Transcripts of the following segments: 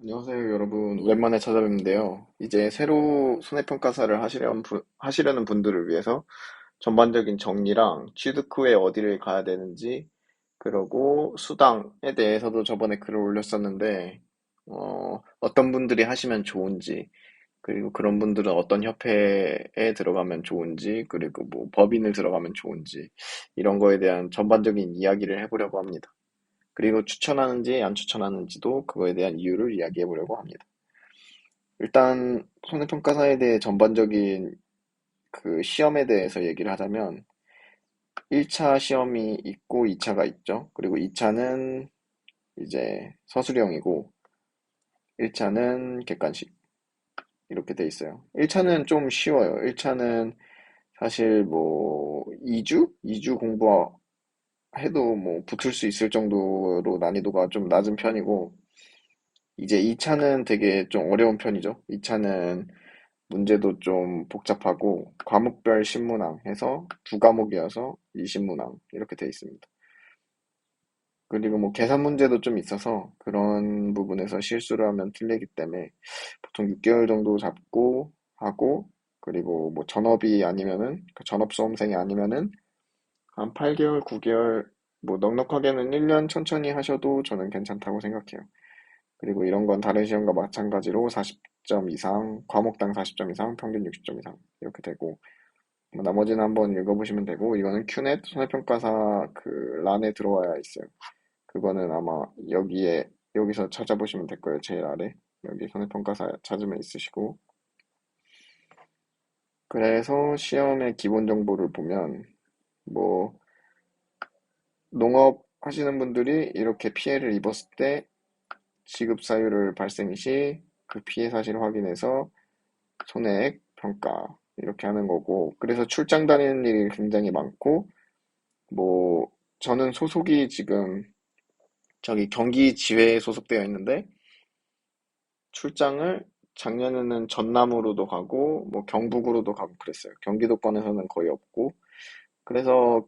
안녕하세요, 여러분. 오랜만에 찾아뵙는데요. 이제 새로 손해평가사를 하시려는 분들을 위해서 전반적인 정리랑 취득 후에 어디를 가야 되는지, 그리고 수당에 대해서도 저번에 글을 올렸었는데, 어떤 분들이 하시면 좋은지, 그리고 그런 분들은 어떤 협회에 들어가면 좋은지, 그리고 뭐 법인을 들어가면 좋은지, 이런 거에 대한 전반적인 이야기를 해보려고 합니다. 그리고 추천하는지 안 추천하는지도 그거에 대한 이유를 이야기해 보려고 합니다. 일단 손해평가사에 대해 전반적인 그 시험에 대해서 얘기를 하자면 1차 시험이 있고 2차가 있죠. 그리고 2차는 이제 서술형이고 1차는 객관식 이렇게 돼 있어요. 1차는 좀 쉬워요. 1차는 사실 뭐 2주 공부해도 뭐 붙을 수 있을 정도로 난이도가 좀 낮은 편이고 이제 2차는 되게 좀 어려운 편이죠. 2차는 문제도 좀 복잡하고 과목별 신문항 해서 두 과목이어서 20문항 이렇게 돼 있습니다. 그리고 뭐 계산 문제도 좀 있어서 그런 부분에서 실수를 하면 틀리기 때문에 보통 6개월 정도 잡고 하고 그리고 뭐 전업이 아니면은 그 전업 수험생이 아니면은 한 8개월, 9개월 뭐 넉넉하게는 1년 천천히 하셔도 저는 괜찮다고 생각해요. 그리고 이런 건 다른 시험과 마찬가지로 40점 이상, 과목당 40점 이상, 평균 60점 이상 이렇게 되고 뭐 나머지는 한번 읽어보시면 되고 이거는 큐넷 손해평가사 그 란에 들어와야 있어요. 그거는 아마 여기서 찾아보시면 될 거예요. 제일 아래 여기 손해평가사 찾으면 있으시고 그래서 시험의 기본 정보를 보면 뭐 농업 하시는 분들이 이렇게 피해를 입었을 때 지급 사유를 발생 시 그 피해 사실 확인해서 손해액 평가 이렇게 하는 거고 그래서 출장 다니는 일이 굉장히 많고 뭐 저는 소속이 지금 저기 경기지회에 소속되어 있는데 출장을 작년에는 전남으로도 가고 뭐 경북으로도 가고 그랬어요. 경기도권에서는 거의 없고 그래서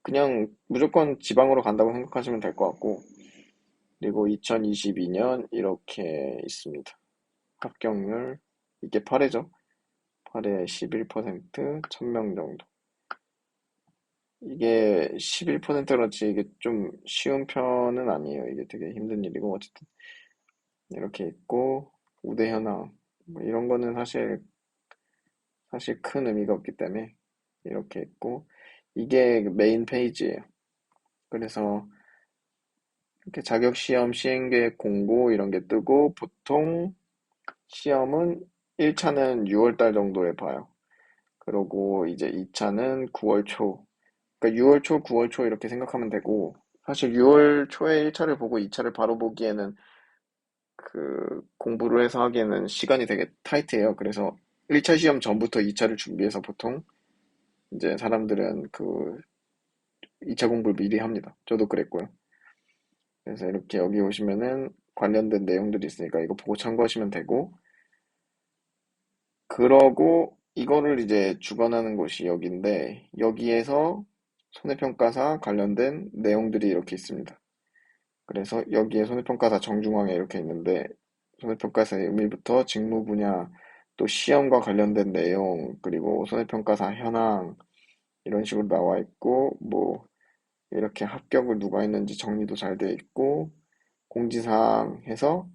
그냥 무조건 지방으로 간다고 생각하시면 될 것 같고 그리고 2022년 이렇게 있습니다. 합격률 이게 8회죠. 8회 11% 1000명 정도. 이게 11%렇지 이게 좀 쉬운 편은 아니에요. 이게 되게 힘든 일이고 어쨌든 이렇게 있고 우대 현황 뭐 이런 거는 사실 큰 의미가 없기 때문에 이렇게 있고 이게 메인 페이지예요. 그래서 이렇게 자격 시험 시행계획 공고 이런 게 뜨고 보통 시험은 1차는 6월 달 정도에 봐요. 그리고 이제 2차는 9월 초. 그러니까 6월 초, 9월 초 이렇게 생각하면 되고 사실 6월 초에 1차를 보고 2차를 바로 보기에는 그 공부를 해서 하기에는 시간이 되게 타이트해요. 그래서 1차 시험 전부터 2차를 준비해서 보통 이제 사람들은 그 2차 공부를 미리 합니다. 저도 그랬고요. 그래서 이렇게 여기 오시면은 관련된 내용들이 있으니까 이거 보고 참고하시면 되고 그러고 이거를 이제 주관하는 곳이 여기인데 여기에서 손해평가사 관련된 내용들이 이렇게 있습니다. 그래서 여기에 손해평가사 정중앙에 이렇게 있는데 손해평가사의 의미부터 직무 분야 또 시험과 관련된 내용 그리고 손해평가사 현황 이런 식으로 나와 있고 뭐 이렇게 합격을 누가 했는지 정리도 잘 돼 있고 공지사항 해서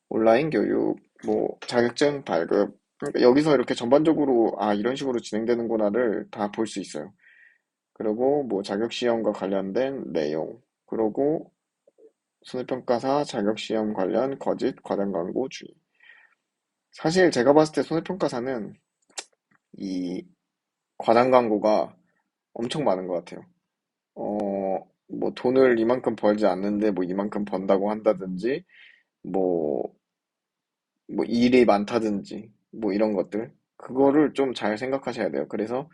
온라인 교육 뭐 자격증 발급 그러니까 여기서 이렇게 전반적으로 아 이런 식으로 진행되는구나를 다 볼 수 있어요. 그리고 뭐 자격시험과 관련된 내용 그리고 손해평가사 자격시험 관련 거짓 과장 광고 주의. 사실 제가 봤을 때 손해평가사는 이 과장 광고가 엄청 많은 것 같아요. 뭐 돈을 이만큼 벌지 않는데 뭐 이만큼 번다고 한다든지 뭐, 뭐 일이 많다든지 뭐 이런 것들. 그거를 좀 잘 생각하셔야 돼요. 그래서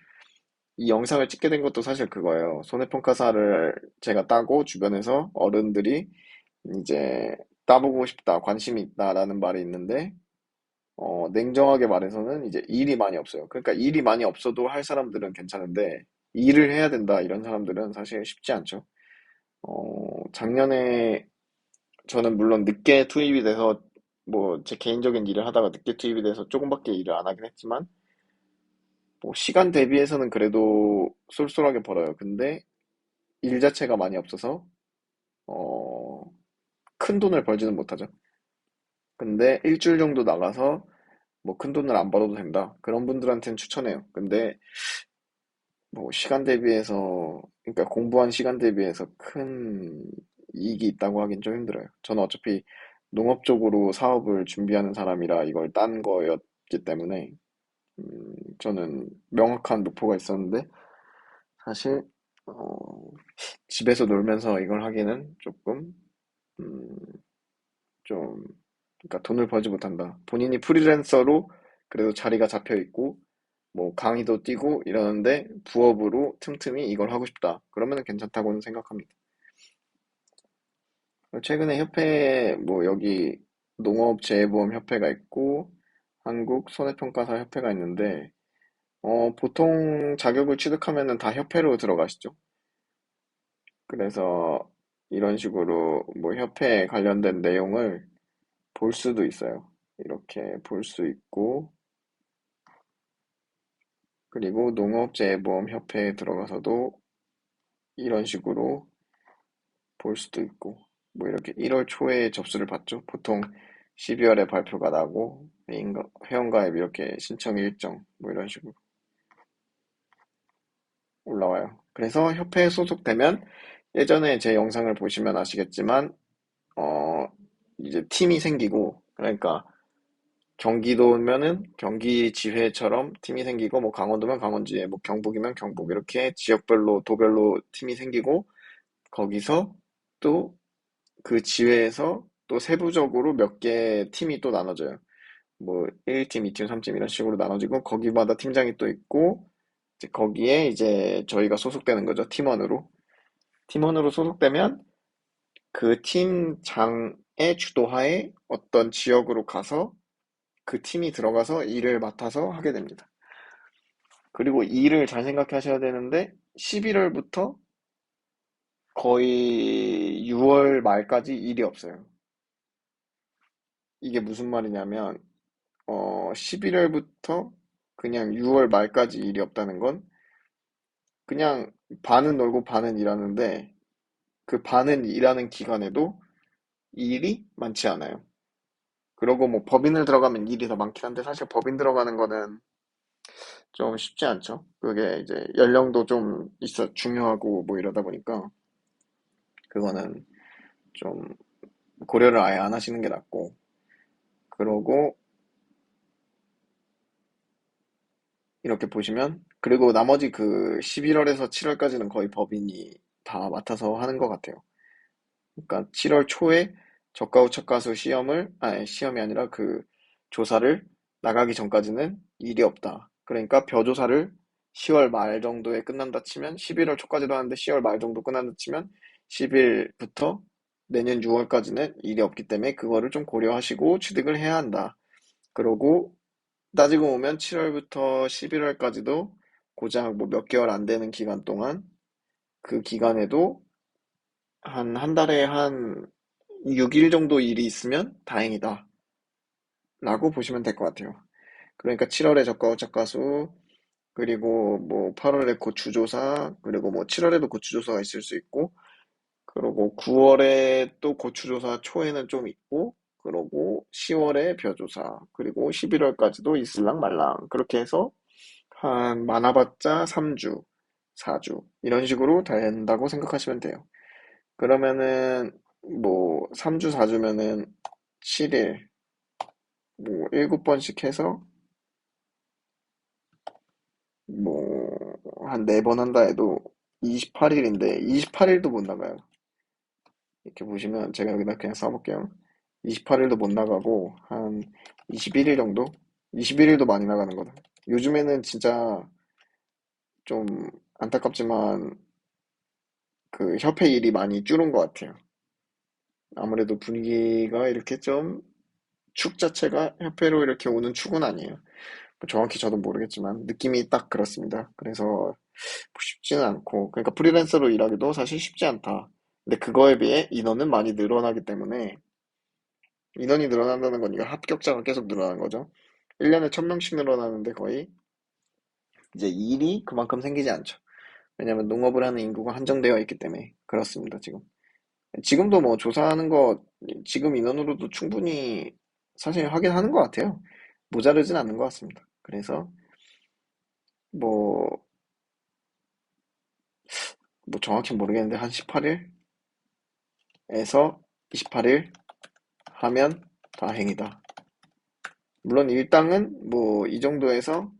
이 영상을 찍게 된 것도 사실 그거예요. 손해평가사를 제가 따고 주변에서 어른들이 이제 따보고 싶다, 관심이 있다라는 말이 있는데 냉정하게 말해서는 이제 일이 많이 없어요. 그러니까 일이 많이 없어도 할 사람들은 괜찮은데 일을 해야 된다 이런 사람들은 사실 쉽지 않죠. 작년에 저는 물론 늦게 투입이 돼서 뭐 제 개인적인 일을 하다가 늦게 투입이 돼서 조금밖에 일을 안 하긴 했지만 뭐 시간 대비해서는 그래도 쏠쏠하게 벌어요. 근데 일 자체가 많이 없어서 어, 큰 돈을 벌지는 못하죠. 근데 일주일 정도 나가서 뭐 큰 돈을 안 벌어도 된다. 그런 분들한테는 추천해요. 근데 뭐 시간 대비해서 그러니까 공부한 시간 대비해서 큰 이익이 있다고 하긴 좀 힘들어요. 저는 어차피 농업 쪽으로 사업을 준비하는 사람이라 이걸 딴 거였기 때문에 저는 명확한 목표가 있었는데 사실 어, 집에서 놀면서 이걸 하기는 조금 음, 좀 그러니까 돈을 벌지 못한다. 본인이 프리랜서로 그래도 자리가 잡혀 있고 뭐 강의도 뛰고 이러는데 부업으로 틈틈이 이걸 하고 싶다. 그러면 괜찮다고는 생각합니다. 최근에 협회 뭐 여기 농업재해보험협회가 있고 한국 손해평가사 협회가 있는데 보통 자격을 취득하면은 다 협회로 들어가시죠. 그래서 이런 식으로 뭐 협회에 관련된 내용을 볼 수도 있어요. 이렇게 볼 수 있고 그리고 농업재해보험협회에 들어가서도 이런 식으로 볼 수도 있고, 뭐 이렇게 1월 초에 접수를 받죠. 보통 12월에 발표가 나고, 회원가입 이렇게 신청 일정, 뭐 이런 식으로 올라와요. 그래서 협회에 소속되면 예전에 제 영상을 보시면 아시겠지만, 어, 이제 팀이 생기고, 그러니까 경기도면은 경기지회처럼 팀이 생기고, 뭐 강원도면 강원지회, 뭐 경북이면 경북, 이렇게 지역별로, 도별로 팀이 생기고, 거기서 또 그 지회에서 또 세부적으로 몇 개 팀이 또 나눠져요. 뭐 1팀, 2팀, 3팀 이런 식으로 나눠지고 거기마다 팀장이 또 있고 이제 거기에 이제 저희가 소속되는 거죠. 팀원으로. 팀원으로 소속되면 그 팀장의 주도하에 어떤 지역으로 가서 그 팀이 들어가서 일을 맡아서 하게 됩니다. 그리고 일을 잘 생각하셔야 되는데 11월부터 거의 6월 말까지 일이 없어요. 이게 무슨 말이냐면 11월부터 그냥 6월 말까지 일이 없다는 건 그냥 반은 놀고 반은 일하는데 그 반은 일하는 기간에도 일이 많지 않아요. 그러고 뭐 법인을 들어가면 일이 더 많긴 한데 사실 법인 들어가는 거는 좀 쉽지 않죠. 그게 이제 연령도 좀 있어 중요하고 뭐 이러다 보니까 그거는 좀 고려를 아예 안 하시는 게 낫고 그러고 이렇게 보시면 그리고 나머지 그 11월에서 7월까지는 거의 법인이 다 맡아서 하는 것 같아요. 그러니까 7월 초에 저가 후처가수 시험을 아니 시험이 아니라 그 조사를 나가기 전까지는 일이 없다. 그러니까 벼조사를 10월 말 정도에 끝난다 치면 11월 초까지도 하는데 10월 말 정도 끝난다 치면 10일부터 내년 6월까지는 일이 없기 때문에 그거를 좀 고려하시고 취득을 해야 한다. 그러고 따지고 보면 7월부터 11월까지도 고작 뭐 몇 개월 안 되는 기간 동안 그 기간에도 한 달에 한 6일 정도 일이 있으면 다행이다 라고 보시면 될 것 같아요. 그러니까 7월에 저가후착가수 그리고 뭐 8월에 고추조사 그리고 뭐 7월에도 고추조사가 있을 수 있고 그리고 9월에 또 고추조사 초에는 좀 있고 그리고 10월에 벼조사 그리고 11월까지도 있을랑 말랑 그렇게 해서 한 많아봤자 3주, 4주 이런 식으로 된다고 생각하시면 돼요. 그러면은 뭐 3주, 4주면은 7일, 뭐 7번씩 해서 뭐 한 4번 한다 해도 28일인데 28일도 못 나가요. 이렇게 보시면 제가 여기다 그냥 써볼게요. 28일도 못 나가고 한 21일 정도? 21일도 많이 나가는 거다. 요즘에는 진짜 좀 안타깝지만 그 협회 일이 많이 줄은 것 같아요. 아무래도 분위기가 이렇게 좀 축 자체가 협회로 이렇게 오는 축은 아니에요. 뭐 정확히 저도 모르겠지만 느낌이 딱 그렇습니다. 그래서 쉽지는 않고 그러니까 프리랜서로 일하기도 사실 쉽지 않다. 근데 그거에 비해 인원은 많이 늘어나기 때문에 인원이 늘어난다는 건 이거 합격자가 계속 늘어나는 거죠. 1년에 1000명씩 늘어나는데 거의 이제 일이 그만큼 생기지 않죠. 왜냐하면 농업을 하는 인구가 한정되어 있기 때문에 그렇습니다, 지금. 지금도 뭐 조사하는 거 지금 인원으로도 충분히 사실 하긴 하는 것 같아요. 모자르진 않는 것 같습니다. 그래서 뭐, 뭐 정확히 모르겠는데 한 18일에서 28일 하면 다행이다. 물론 일당은 뭐 이 정도에서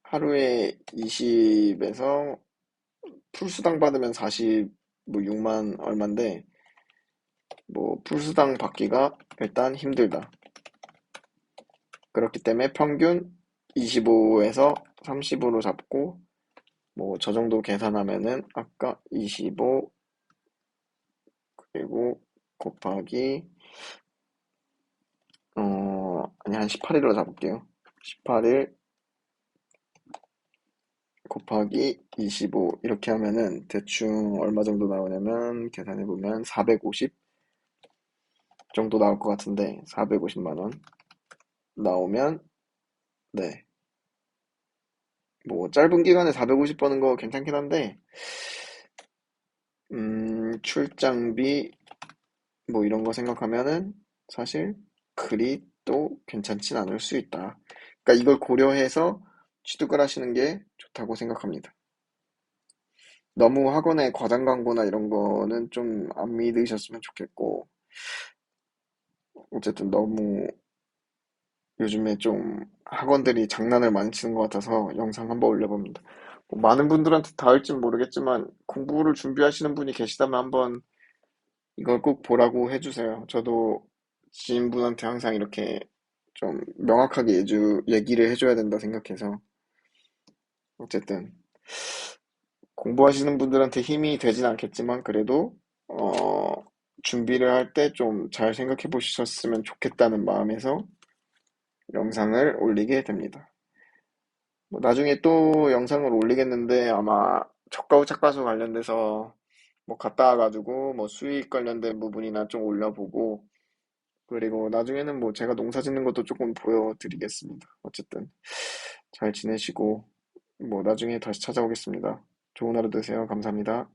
하루에 20에서 풀수당 받으면 40, 뭐 6만 얼만데 뭐 풀수당 받기가 일단 힘들다. 그렇기 때문에 평균 25에서 30으로 잡고 뭐 저 정도 계산하면은 아까 25 그리고 곱하기 아니 한 18일로 잡을게요. 18일 곱하기 25 이렇게 하면은 대충 얼마 정도 나오냐면 계산해 보면 450 정도 나올 것 같은데 450만 원 나오면 네. 뭐 짧은 기간에 450 버는 거 괜찮긴 한데 출장비 뭐 이런 거 생각하면은 사실 그리 또 괜찮진 않을 수 있다. 그러니까 이걸 고려해서 취득을 하시는 게 좋다고 생각합니다. 너무 학원의 과장 광고나 이런 거는 좀 안 믿으셨으면 좋겠고 어쨌든 너무 요즘에 좀 학원들이 장난을 많이 치는 것 같아서 영상 한번 올려봅니다. 뭐 많은 분들한테 닿을진 모르겠지만 공부를 준비하시는 분이 계시다면 한번 이걸 꼭 보라고 해주세요. 저도 지인분한테 항상 이렇게 좀 명확하게 얘기를 해줘야 된다 생각해서 어쨌든 공부하시는 분들한테 힘이 되진 않겠지만 그래도 어, 준비를 할 때 좀 잘 생각해 보셨으면 좋겠다는 마음에서 영상을 올리게 됩니다. 뭐 나중에 또 영상을 올리겠는데 아마 척가우 착과수 관련돼서 뭐 갔다 와가지고 뭐 수익 관련된 부분이나 좀 올려보고 그리고 나중에는 뭐 제가 농사 짓는 것도 조금 보여드리겠습니다. 어쨌든 잘 지내시고 뭐 나중에 다시 찾아오겠습니다. 좋은 하루 되세요. 감사합니다.